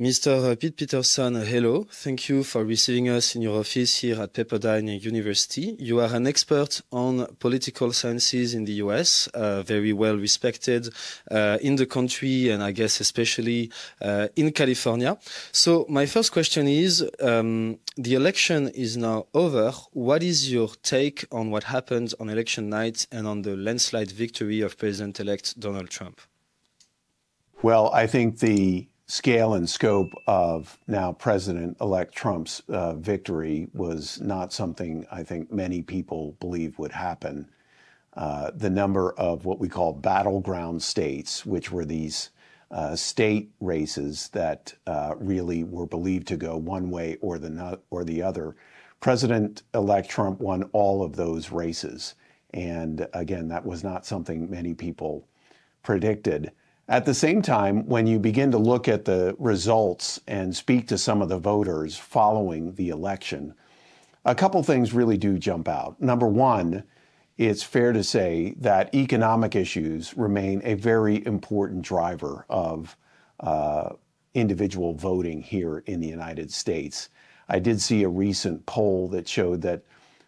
Mr. Pete Peterson, hello. Thank you for receiving us in your office here at Pepperdine University. You are an expert on political sciences in the US, very well respected in the country and I guess especially in California. So my first question is, the election is now over. What is your take on what happened on election night and on the landslide victory of President-elect Donald Trump? Well, I think the scale and scope of now President-elect Trump's victory was not something I think many people believe would happen. The number of what we call battleground states, which were these state races that really were believed to go one way or the other. President-elect Trump won all of those races. And again, that was not something many people predicted. At the same time, when you begin to look at the results and speak to some of the voters following the election, a couple things really do jump out. Number one, it's fair to say that economic issues remain a very important driver of individual voting here in the United States. I did see a recent poll that showed that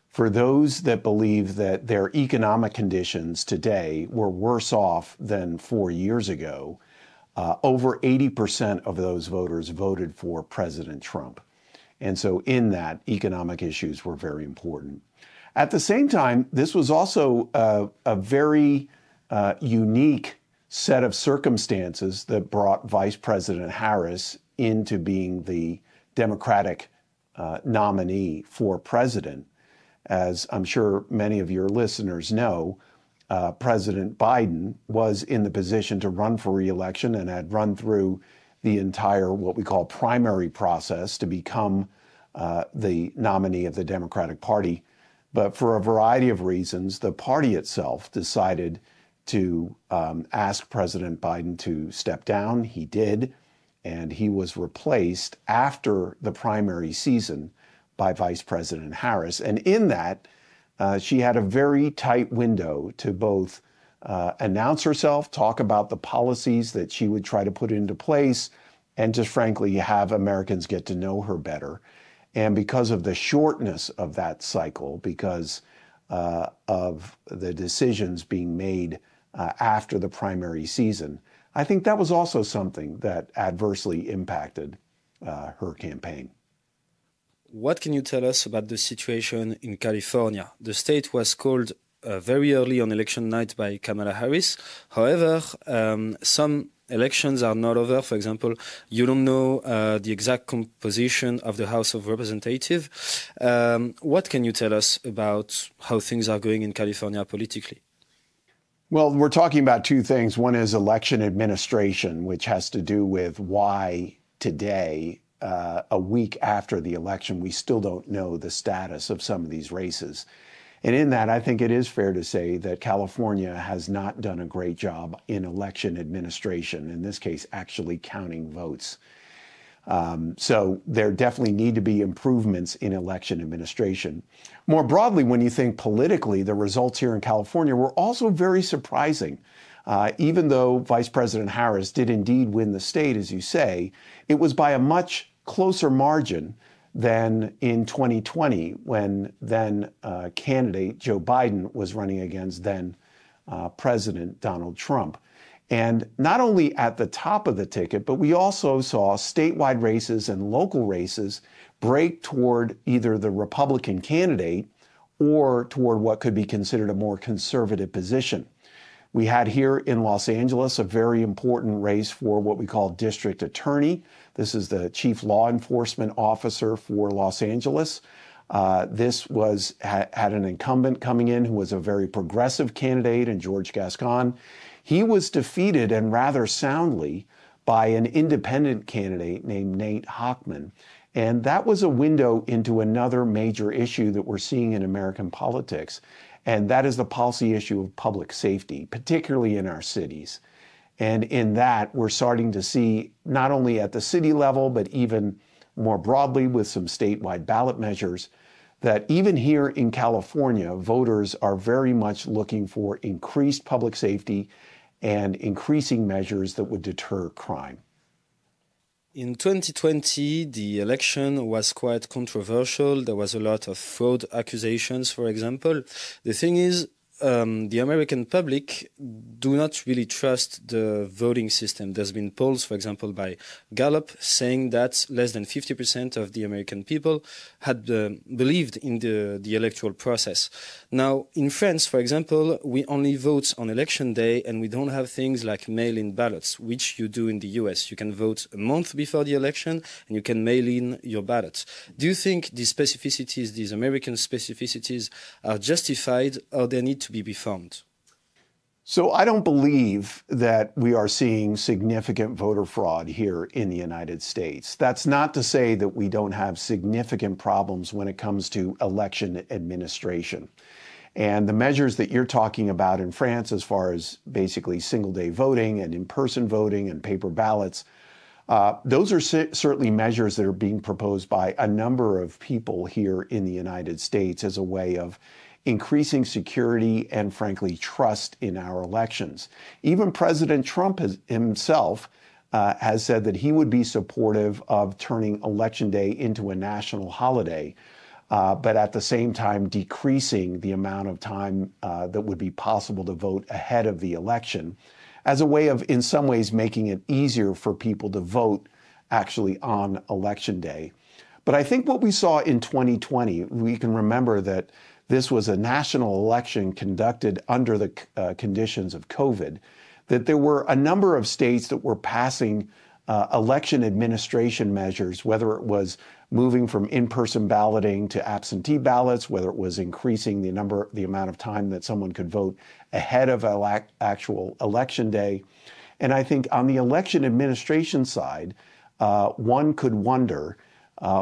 for those that believe that their economic conditions today were worse off than 4 years ago, over 80% of those voters voted for President Trump. And so in that, economic issues were very important. At the same time, this was also a very unique set of circumstances that brought Vice President Harris into being the Democratic nominee for president. As I'm sure many of your listeners know, President Biden was in the position to run for re-election and had run through the entire what we call primary process to become the nominee of the Democratic Party. But for a variety of reasons, the party itself decided to ask President Biden to step down. He did, and he was replaced after the primary season by Vice President Harris. And in that, she had a very tight window to both announce herself, talk about the policies that she would try to put into place, and just frankly have Americans get to know her better. And because of the shortness of that cycle, because of the decisions being made after the primary season, I think that was also something that adversely impacted her campaign. What can you tell us about the situation in California? The state was called very early on election night by Kamala Harris. However, some elections are not over. For example, you don't know the exact composition of the House of Representatives. What can you tell us about how things are going in California politically? Well, we're talking about two things. One is election administration, which has to do with why today, a week after the election, we still don't know the status of some of these races. And in that, I think it is fair to say that California has not done a great job in election administration, in this case, actually counting votes. So there definitely need to be improvements in election administration. More broadly, when you think politically, the results here in California were also very surprising. Even though Vice President Harris did indeed win the state, as you say, it was by a much closer margin than in 2020, when then candidate Joe Biden was running against then President Donald Trump. And not only at the top of the ticket, but we also saw statewide races and local races break toward either the Republican candidate or toward what could be considered a more conservative position. We had here in Los Angeles a very important race for what we call district attorney. This is the chief law enforcement officer for Los Angeles. This had an incumbent coming in who was a very progressive candidate, and George Gascon. He was defeated, and rather soundly, by an independent candidate named Nate Hochman. And that was a window into another major issue that we're seeing in American politics. And that is the policy issue of public safety, particularly in our cities. And in that, we're starting to see, not only at the city level, but even more broadly with some statewide ballot measures, that even here in California, voters are very much looking for increased public safety and increasing measures that would deter crime. In 2020, the election was quite controversial. There was a lot of fraud accusations, for example. The thing is, the American public do not really trust the voting system. There's been polls, for example, by Gallup, saying that less than 50% of the American people had believed in the electoral process. Now, in France, for example, we only vote on election day, and we don't have things like mail-in ballots, which you do in the US. You can vote a month before the election, and you can mail in your ballot. Do you think these specificities, these American specificities, are justified, or they need to be reformed? So I don't believe that we are seeing significant voter fraud here in the United States. That's not to say that we don't have significant problems when it comes to election administration. And the measures that you're talking about in France, as far as basically single-day voting and in-person voting and paper ballots, those are certainly measures that are being proposed by a number of people here in the United States as a way of increasing security and, frankly, trust in our elections. Even President Trump himself has said that he would be supportive of turning Election Day into a national holiday, but at the same time decreasing the amount of time that would be possible to vote ahead of the election, as a way of, in some ways, making it easier for people to vote actually on Election Day. But I think what we saw in 2020, we can remember that this was a national election conducted under the conditions of COVID, that there were a number of states that were passing election administration measures, whether it was moving from in-person balloting to absentee ballots, whether it was increasing the amount of time that someone could vote ahead of actual election day. And I think on the election administration side, one could wonder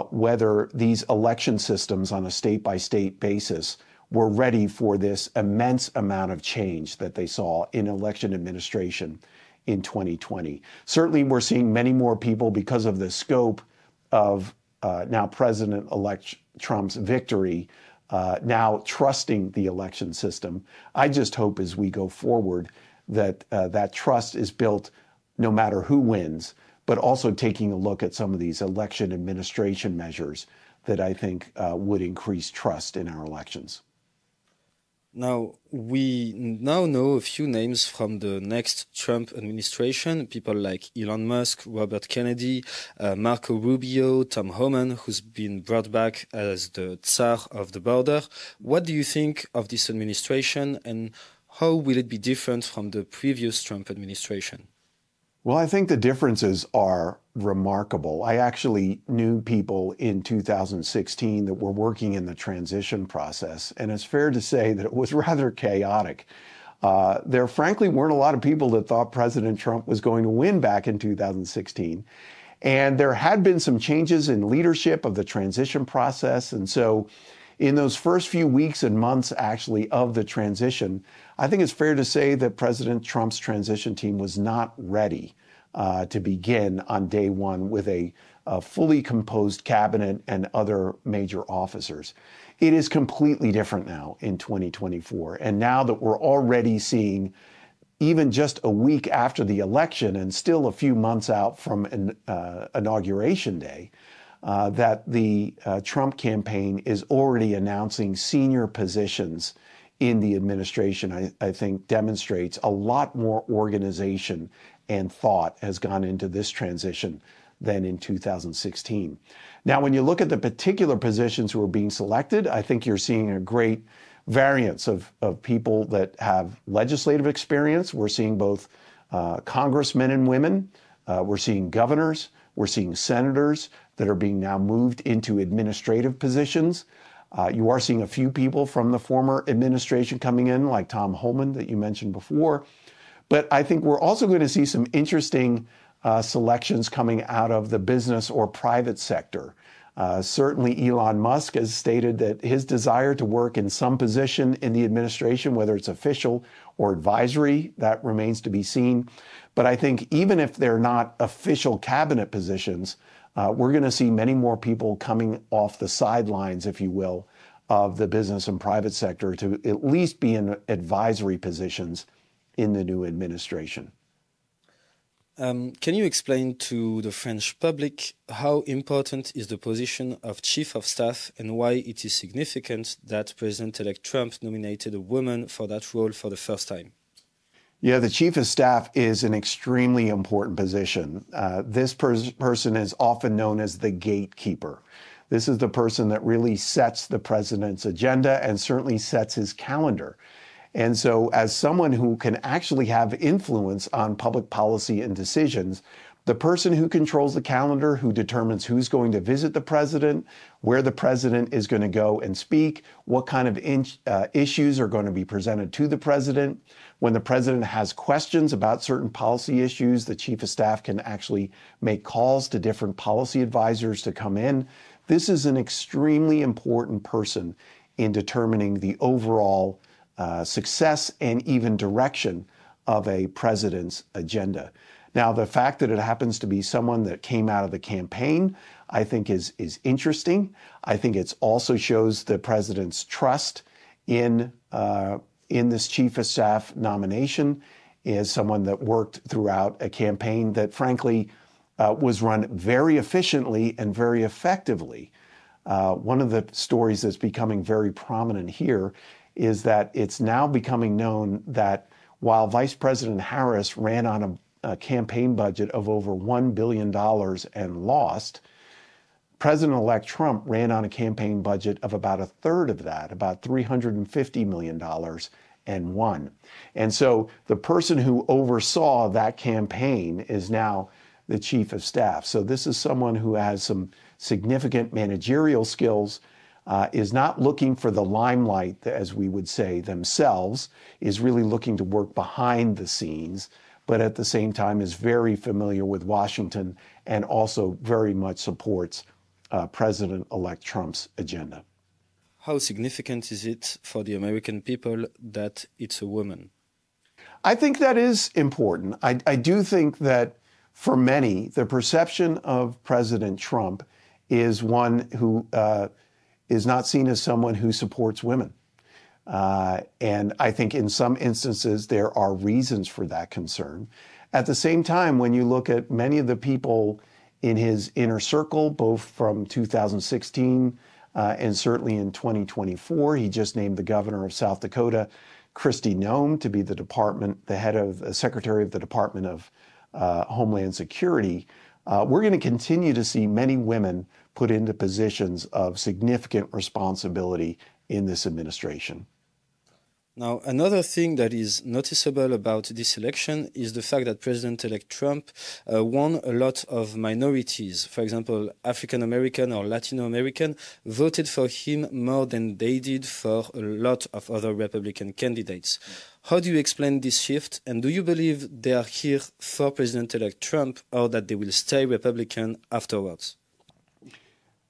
whether these election systems on a state-by-state basis were ready for this immense amount of change that they saw in election administration in 2020. Certainly, we're seeing many more people, because of the scope of now President-elect Trump's victory, now trusting the election system. I just hope as we go forward that that trust is built no matter who wins, but also taking a look at some of these election administration measures that I think would increase trust in our elections. Now, we now know a few names from the next Trump administration, people like Elon Musk, Robert Kennedy, Marco Rubio, Tom Homan, who's been brought back as the Tsar of the border. What do you think of this administration, and how will it be different from the previous Trump administration? Well, I think the differences are remarkable. I actually knew people in 2016 that were working in the transition process, and it's fair to say that it was rather chaotic. There frankly weren't a lot of people that thought President Trump was going to win back in 2016. And there had been some changes in leadership of the transition process. And so in those first few weeks and months actually of the transition, I think it's fair to say that President Trump's transition team was not ready to begin on day one with a fully composed cabinet and other major officers. It is completely different now in 2024. And now that we're already seeing, even just a week after the election and still a few months out from Inauguration Day, that the Trump campaign is already announcing senior positions in the administration, I think demonstrates a lot more organization and thought has gone into this transition than in 2016. Now, when you look at the particular positions who are being selected, I think you're seeing a great variance of people that have legislative experience. We're seeing both congressmen and women. We're seeing governors. We're seeing senators that are being now moved into administrative positions. You are seeing a few people from the former administration coming in, like Tom Homan that you mentioned before. But I think we're also going to see some interesting selections coming out of the business or private sector. Certainly Elon Musk has stated that his desire to work in some position in the administration, whether it's official or advisory, that remains to be seen. But I think even if they're not official cabinet positions, we're going to see many more people coming off the sidelines, if you will, of the business and private sector to at least be in advisory positions in the new administration. Can you explain to the French public how important is the position of Chief of Staff and why it is significant that President-elect Trump nominated a woman for that role for the first time? Yeah, the Chief of Staff is an extremely important position. This person is often known as the gatekeeper. This is the person that really sets the president's agenda and certainly sets his calendar. And so as someone who can actually have influence on public policy and decisions, the person who controls the calendar, who determines who's going to visit the president, where the president is going to go and speak, what kind of issues are going to be presented to the president. When the president has questions about certain policy issues, the Chief of Staff can actually make calls to different policy advisors to come in. This is an extremely important person in determining the overall success and even direction of a president's agenda. Now, the fact that it happens to be someone that came out of the campaign, I think is interesting. I think it also shows the president's trust in this Chief of Staff nomination as someone that worked throughout a campaign that, frankly, was run very efficiently and very effectively. One of the stories that's becoming very prominent here is that it's now becoming known that while Vice President Harris ran on a campaign budget of over $1 billion and lost, President-elect Trump ran on a campaign budget of about a third of that, about $350 million, and won. And so the person who oversaw that campaign is now the Chief of Staff. So this is someone who has some significant managerial skills, is not looking for the limelight, as we would say, themselves, is really looking to work behind the scenes, but at the same time is very familiar with Washington and also very much supports President-elect Trump's agenda. How significant is it for the American people that it's a woman? I think that is important. I do think that for many, the perception of President Trump is one who is not seen as someone who supports women. And I think in some instances, there are reasons for that concern. At the same time, when you look at many of the people in his inner circle, both from 2016 and certainly in 2024, he just named the governor of South Dakota, Kristi Noem, to be the Secretary of the Department of Homeland Security. We're going to continue to see many women put into positions of significant responsibility in this administration. Now, another thing that is noticeable about this election is the fact that President-elect Trump won a lot of minorities. For example, African American or Latino American voted for him more than they did for a lot of other Republican candidates. How do you explain this shift? And do you believe they are here for President-elect Trump or that they will stay Republican afterwards?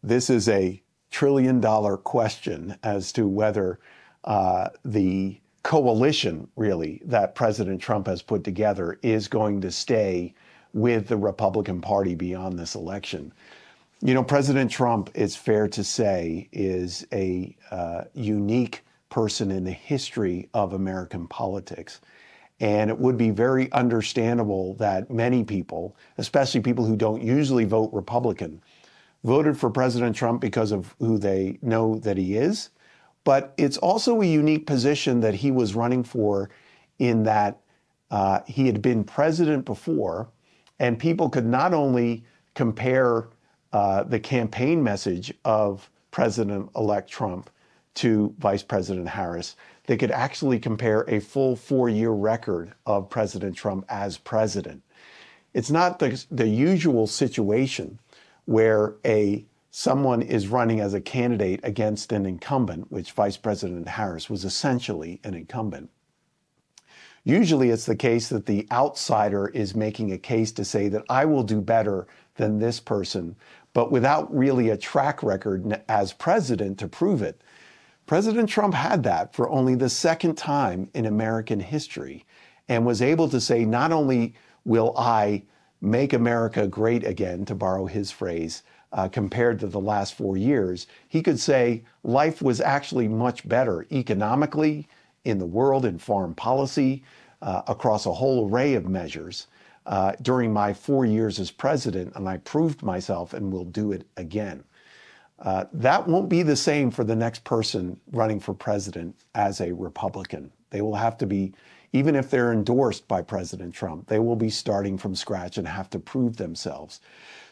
This is a trillion-dollar question as to whether the coalition, really, that President Trump has put together is going to stay with the Republican Party beyond this election. You know, President Trump, it's fair to say, is a unique person in the history of American politics. And it would be very understandable that many people, especially people who don't usually vote Republican, voted for President Trump because of who they know that he is. But it's also a unique position that he was running for in that he had been president before, and people could not only compare the campaign message of President-elect Trump to Vice President Harris, they could actually compare a full 4-year record of President Trump as president. It's not the usual situation where someone is running as a candidate against an incumbent, which Vice President Harris was essentially an incumbent. Usually it's the case that the outsider is making a case to say that I will do better than this person, but without really a track record as president to prove it. President Trump had that for only the second time in American history and was able to say, not only will I make America great again, to borrow his phrase, compared to the last 4 years, he could say life was actually much better economically, in the world, in foreign policy, across a whole array of measures. during my 4 years as president, and I proved myself and will do it again. That won't be the same for the next person running for president as a Republican. They will have to be, even if they're endorsed by President Trump, they will be starting from scratch and have to prove themselves.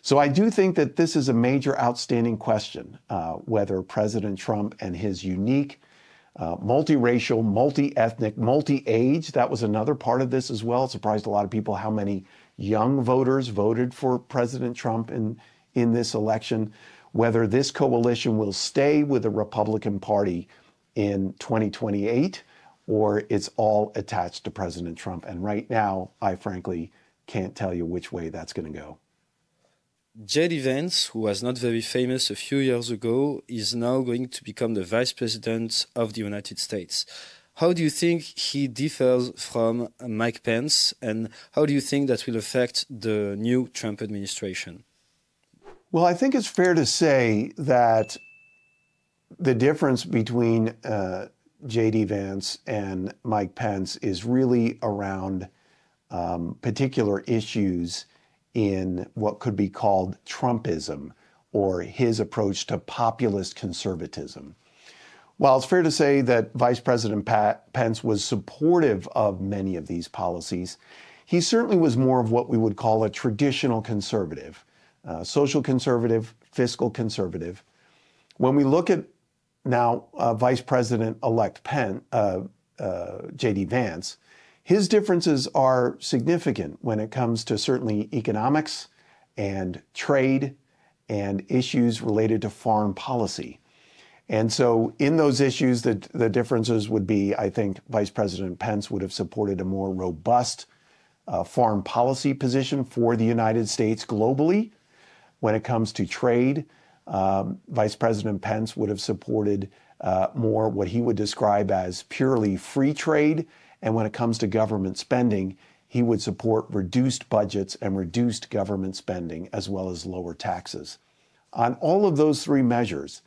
So I do think that this is a major outstanding question, whether President Trump and his unique, multiracial, multi-ethnic, multi-age, that was another part of this as well. It surprised a lot of people how many young voters voted for President Trump in this election, whether this coalition will stay with the Republican Party in 2028 or it's all attached to President Trump. And right now, I frankly can't tell you which way that's going to go. J.D. Vance, who was not very famous a few years ago, is now going to become the Vice President of the United States. How do you think he differs from Mike Pence, and how do you think that will affect the new Trump administration? Well, I think it's fair to say that the difference between J.D. Vance and Mike Pence is really around particular issues in what could be called Trumpism, or his approach to populist conservatism. While it's fair to say that Vice President Pence was supportive of many of these policies, he certainly was more of what we would call a traditional conservative, social conservative, fiscal conservative. When we look at now Vice President-elect J.D. Vance, his differences are significant when it comes to certainly economics and trade and issues related to foreign policy. And so in those issues, the differences would be, I think Vice President Pence would have supported a more robust foreign policy position for the United States globally. When it comes to trade, Vice President Pence would have supported more what he would describe as purely free trade. And when it comes to government spending, he would support reduced budgets and reduced government spending, as well as lower taxes. On all of those three measures,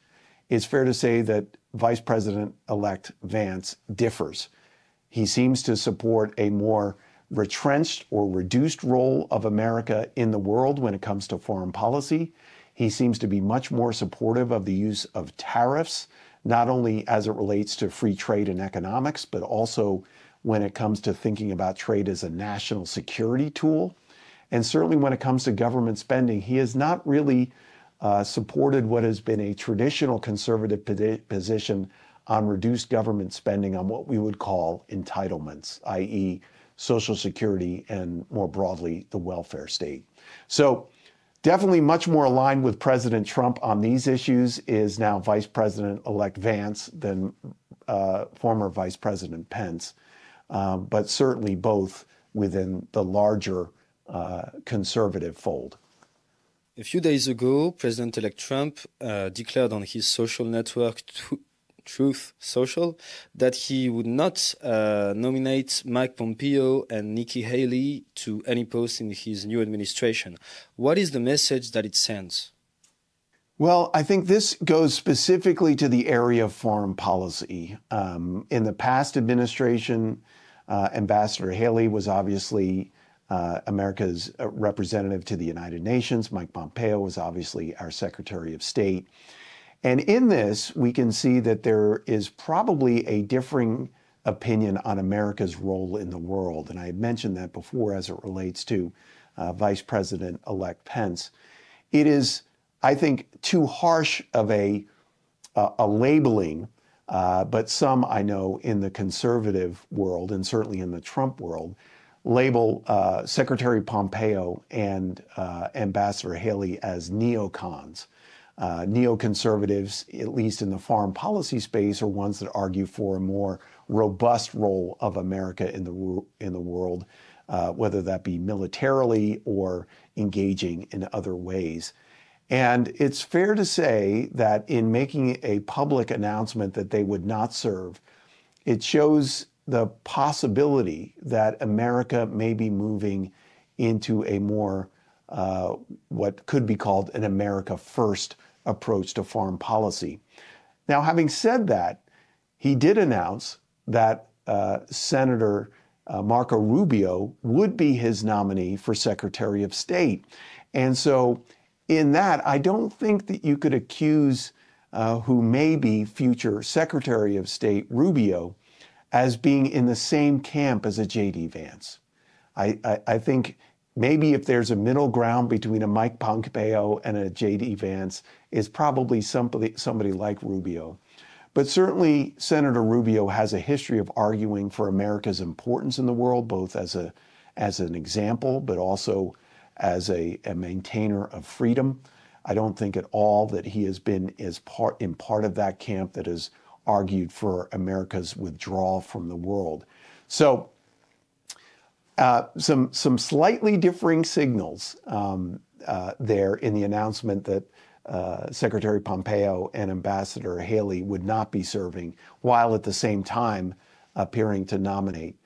it's fair to say that Vice President-elect Vance differs. He seems to support a more retrenched or reduced role of America in the world when it comes to foreign policy. He seems to be much more supportive of the use of tariffs, not only as it relates to free trade and economics, but also when it comes to thinking about trade as a national security tool. And certainly when it comes to government spending, he has not really supported what has been a traditional conservative position on reduced government spending on what we would call entitlements, i.e. Social Security and more broadly, the welfare state. So definitely much more aligned with President Trump on these issues is now Vice President-elect Vance than former Vice President Pence. But certainly both within the larger conservative fold. A few days ago, President-elect Trump declared on his social network, Truth Social, that he would not nominate Mike Pompeo and Nikki Haley to any post in his new administration. What is the message that it sends? Well, I think this goes specifically to the area of foreign policy. In the past administration, Ambassador Haley was obviously America's representative to the United Nations. Mike Pompeo was obviously our Secretary of State. And in this, we can see that there is probably a differing opinion on America's role in the world. And I had mentioned that before as it relates to Vice President-elect Pence. It is, I think, too harsh of a labeling, but some I know in the conservative world and certainly in the Trump world label Secretary Pompeo and Ambassador Haley as neocons. Neoconservatives, at least in the foreign policy space, are ones that argue for a more robust role of America in the world, whether that be militarily or engaging in other ways. And it's fair to say that in making a public announcement that they would not serve, it shows the possibility that America may be moving into a more, what could be called an America First approach to foreign policy. Now, having said that, he did announce that Senator Marco Rubio would be his nominee for Secretary of State. And so in that, I don't think that you could accuse who may be future Secretary of State Rubio as being in the same camp as a J.D. Vance. I think maybe if there's a middle ground between a Mike Pompeo and a J.D. Vance, is probably somebody like Rubio. But certainly Senator Rubio has a history of arguing for America's importance in the world, both as an example, but also as a maintainer of freedom. I don't think at all that he has been in part of that camp that has argued for America's withdrawal from the world. So some slightly differing signals there in the announcement that Secretary Pompeo and Ambassador Haley would not be serving, while at the same time appearing to nominate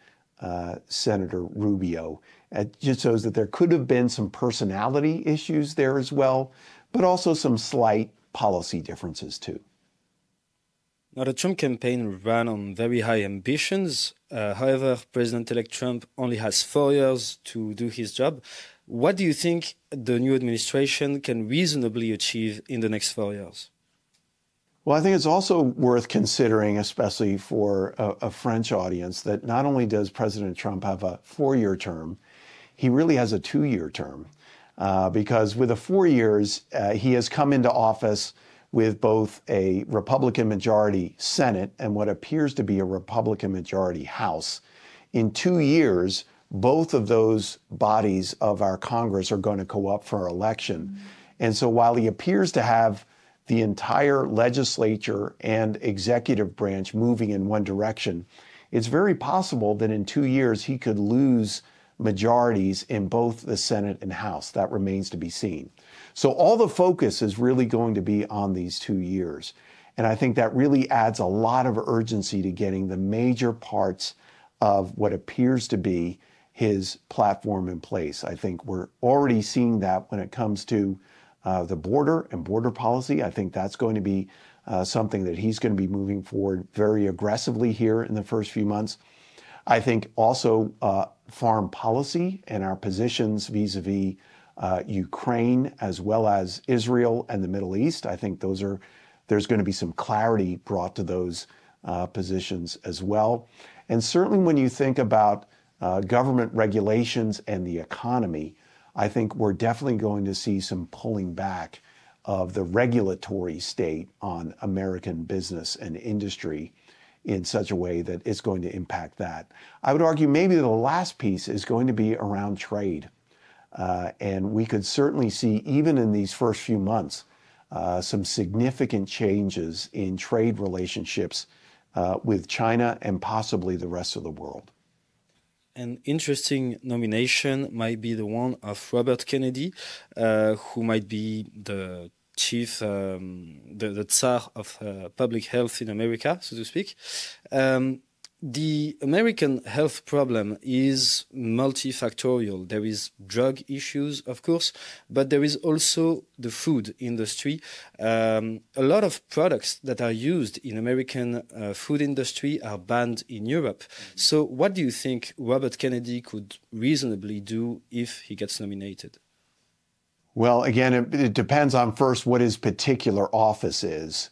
Senator Rubio. It just shows that there could have been some personality issues there as well, but also some slight policy differences too. Now, the Trump campaign ran on very high ambitions. However, President-elect Trump only has 4 years to do his job. What do you think the new administration can reasonably achieve in the next 4 years? Well, I think it's also worth considering, especially for a French audience, that not only does President Trump have a 4-year term, he really has a 2-year term. Because with the 4 years, he has come into office with both a Republican majority Senate and what appears to be a Republican majority House. In 2 years, both of those bodies of our Congress are going to go up for election. And so while he appears to have the entire legislature and executive branch moving in one direction, it's very possible that in 2 years he could lose majorities in both the Senate and House. That remains to be seen. So all the focus is really going to be on these 2 years. And I think that really adds a lot of urgency to getting the major parts of what appears to be his platform in place. I think we're already seeing that when it comes to the border and border policy. I think that's going to be something that he's going to be moving forward very aggressively here in the first few months. I think also foreign policy and our positions vis-a-vis Ukraine, as well as Israel and the Middle East. I think there's going to be some clarity brought to those positions as well. And certainly when you think about government regulations and the economy, I think we're definitely going to see some pulling back of the regulatory state on American business and industry in such a way that it's going to impact that. I would argue maybe the last piece is going to be around trade. And we could certainly see, even in these first few months, some significant changes in trade relationships with China and possibly the rest of the world. An interesting nomination might be the one of Robert Kennedy, who might be the chief, the Tsar of public health in America, so to speak. The American health problem is multifactorial. There is drug issues, of course, but there is also the food industry. A lot of products that are used in American food industry are banned in Europe. So what do you think Robert Kennedy could reasonably do if he gets nominated? Well, again, it depends on first what his particular office is.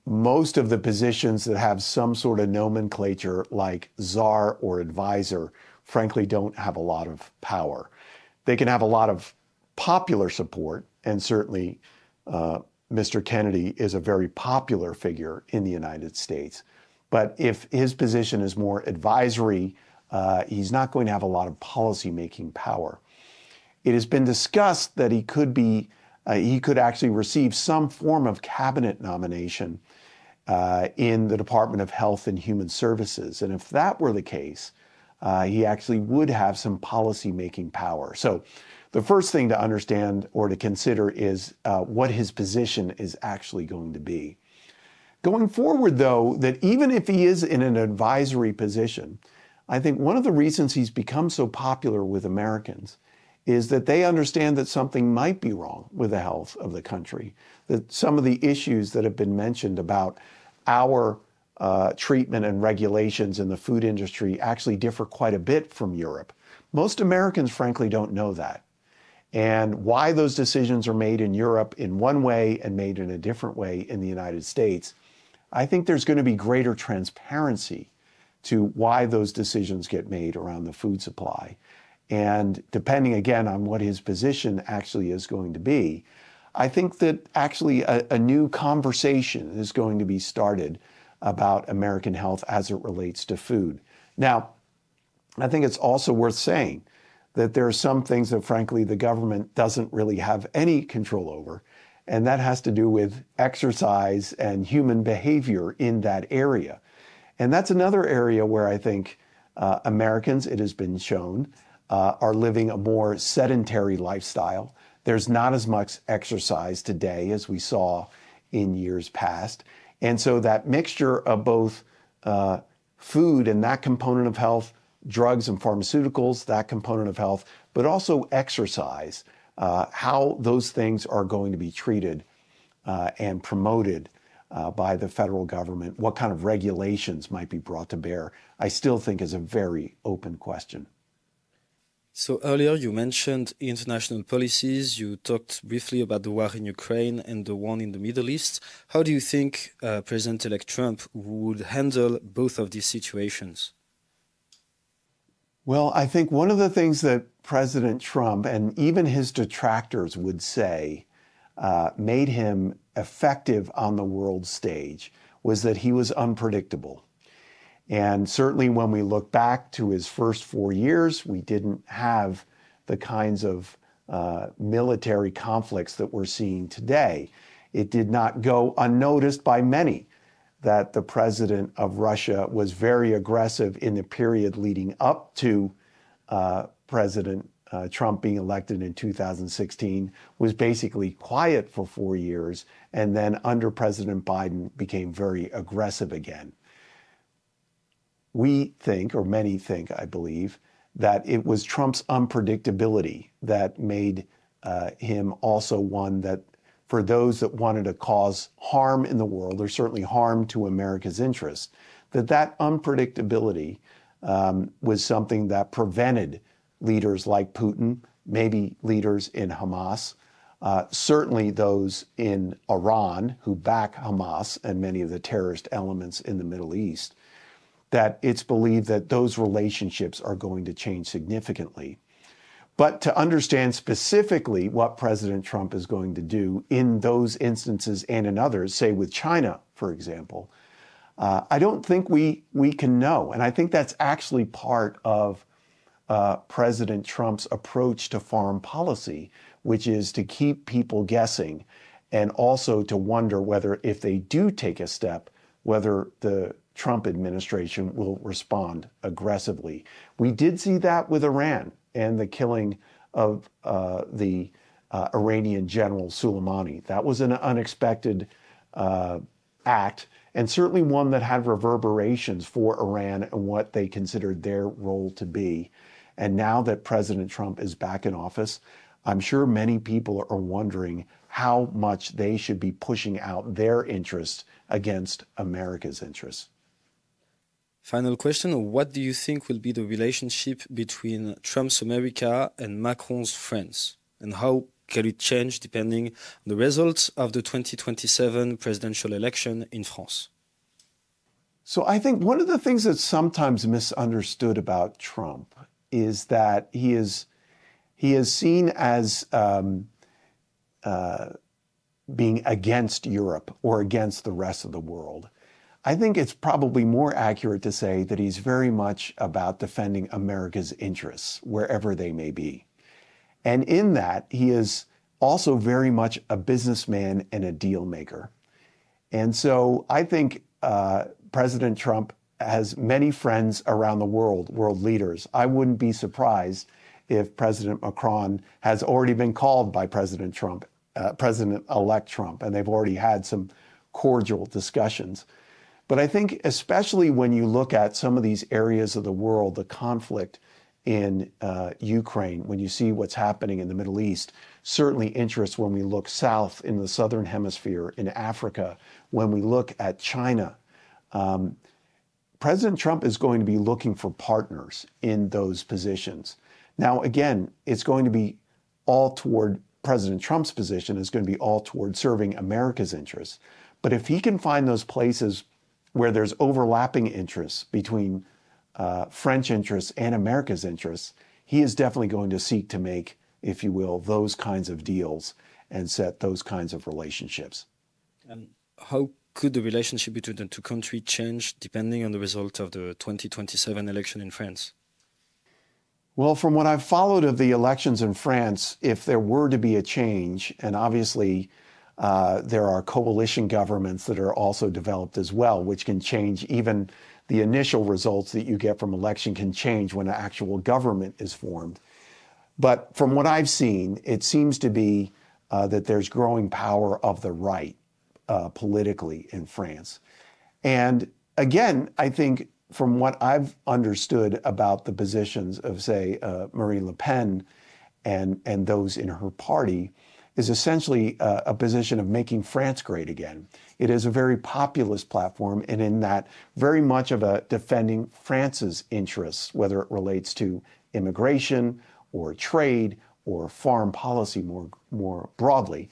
Most of the positions that have some sort of nomenclature like czar or advisor, frankly, don't have a lot of power. They can have a lot of popular support, and certainly Mr. Kennedy is a very popular figure in the United States. But if his position is more advisory, he's not going to have a lot of policy-making power. It has been discussed that he could actually receive some form of cabinet nomination in the Department of Health and Human Services. And if that were the case, he actually would have some policy-making power. So the first thing to understand or to consider is what his position is actually going to be. Going forward, though, that even if he is in an advisory position, I think one of the reasons he's become so popular with Americans is that they understand that something might be wrong with the health of the country, that some of the issues that have been mentioned about our treatment and regulations in the food industry actually differ quite a bit from Europe. Most Americans, frankly, don't know that. And why those decisions are made in Europe in one way and made in a different way in the United States, I think there's going to be greater transparency to why those decisions get made around the food supply. And depending, again, on what his position actually is going to be, I think that actually a new conversation is going to be started about American health as it relates to food. Now, I think it's also worth saying that there are some things that, frankly, the government doesn't really have any control over, and that has to do with exercise and human behavior in that area. And that's another area where I think Americans, it has been shown, are living a more sedentary lifestyle. There's not as much exercise today as we saw in years past. And so that mixture of both food and that component of health, drugs and pharmaceuticals, that component of health, but also exercise, how those things are going to be treated and promoted by the federal government, what kind of regulations might be brought to bear, I still think is a very open question. So earlier you mentioned international policies, you talked briefly about the war in Ukraine and the one in the Middle East. How do you think President-elect Trump would handle both of these situations? Well, I think one of the things that President Trump and even his detractors would say made him effective on the world stage was that he was unpredictable. And certainly when we look back to his first 4 years, we didn't have the kinds of military conflicts that we're seeing today. It did not go unnoticed by many that the president of Russia was very aggressive in the period leading up to President Trump being elected in 2016, was basically quiet for 4 years, and then under President Biden became very aggressive again. We think, or many think, I believe, that it was Trump's unpredictability that made him also one that, for those that wanted to cause harm in the world, or certainly harm to America's interests, that unpredictability was something that prevented leaders like Putin, maybe leaders in Hamas, certainly those in Iran who back Hamas and many of the terrorist elements in the Middle East, that it's believed that those relationships are going to change significantly. But to understand specifically what President Trump is going to do in those instances and in others, say with China, for example, I don't think we can know. And I think that's actually part of President Trump's approach to foreign policy, which is to keep people guessing and also to wonder whether, if they do take a step, whether the Trump administration will respond aggressively. We did see that with Iran and the killing of the Iranian general Soleimani. That was an unexpected act, and certainly one that had reverberations for Iran and what they considered their role to be. And now that President Trump is back in office, I'm sure many people are wondering how much they should be pushing out their interests against America's interests. Final question, what do you think will be the relationship between Trump's America and Macron's France? And how can it change depending on the results of the 2027 presidential election in France? So I think one of the things that's sometimes misunderstood about Trump is that he is seen as being against Europe or against the rest of the world. I think it's probably more accurate to say that he's very much about defending America's interests, wherever they may be. And in that, he is also very much a businessman and a deal maker. And so I think President Trump has many friends around the world leaders. I wouldn't be surprised if President Macron has already been called by President Trump, President-elect Trump, and they've already had some cordial discussions. But I think especially when you look at some of these areas of the world, the conflict in Ukraine, when you see what's happening in the Middle East, certainly interests when we look south in the southern hemisphere, in Africa, when we look at China, President Trump is going to be looking for partners in those positions. Now, again, it's going to be all toward President Trump's position is going to be all toward serving America's interests. But if he can find those places where there's overlapping interests between French interests and America's interests, he is definitely going to seek to make, if you will, those kinds of deals and set those kinds of relationships. How could the relationship between the two countries change depending on the result of the 2027 election in France? Well, from what I've followed of the elections in France, if there were to be a change, and obviously there are coalition governments that are also developed as well, which can change even the initial results that you get from election can change when an actual government is formed. But from what I've seen, it seems to be that there's growing power of the right politically in France. And again, I think from what I've understood about the positions of, say, Marine Le Pen and those in her party, is essentially a position of making France great again. It is a very populist platform, and in that, very much of a defending France's interests, whether it relates to immigration or trade or foreign policy more broadly.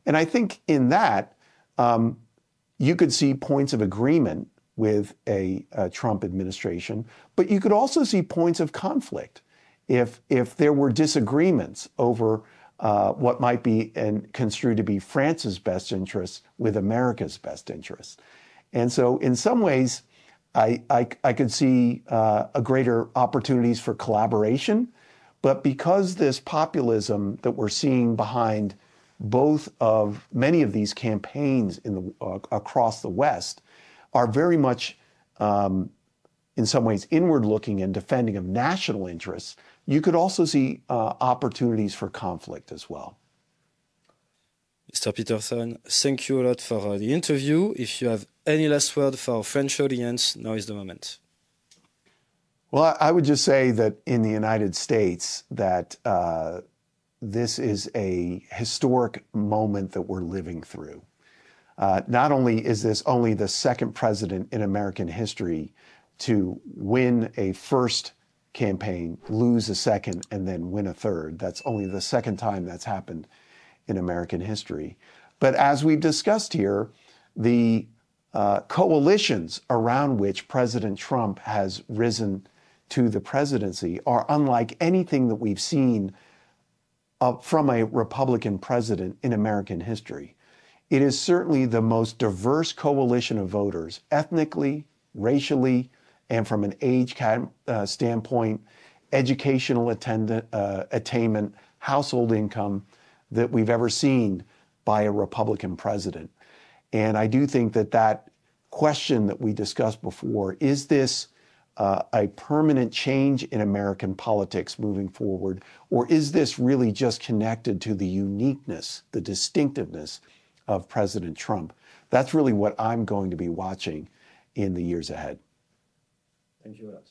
And I think in that, you could see points of agreement with a Trump administration, but you could also see points of conflict if there were disagreements over what might be and construed to be France's best interests with America's best interests. And so in some ways, I could see a greater opportunities for collaboration, but because this populism that we're seeing behind both of many of these campaigns across the West are very much, in some ways, inward-looking and defending of national interests, you could also see opportunities for conflict as well. Mr. Peterson, thank you a lot for the interview. If you have any last word for our French audience, now is the moment. Well, I would just say that in the United States, that this is a historic moment that we're living through. Not only is this only the second president in American history to win a first campaign, lose a second, and then win a third. That's only the second time that's happened in American history. But as we've discussed here, the coalitions around which President Trump has risen to the presidency are unlike anything that we've seen from a Republican president in American history. It is certainly the most diverse coalition of voters, ethnically, racially, and from an age standpoint, educational attainment, household income, that we've ever seen by a Republican president. And I do think that that question that we discussed before, is this a permanent change in American politics moving forward, or is this really just connected to the uniqueness, the distinctiveness of President Trump? That's really what I'm going to be watching in the years ahead. Thank you a lot.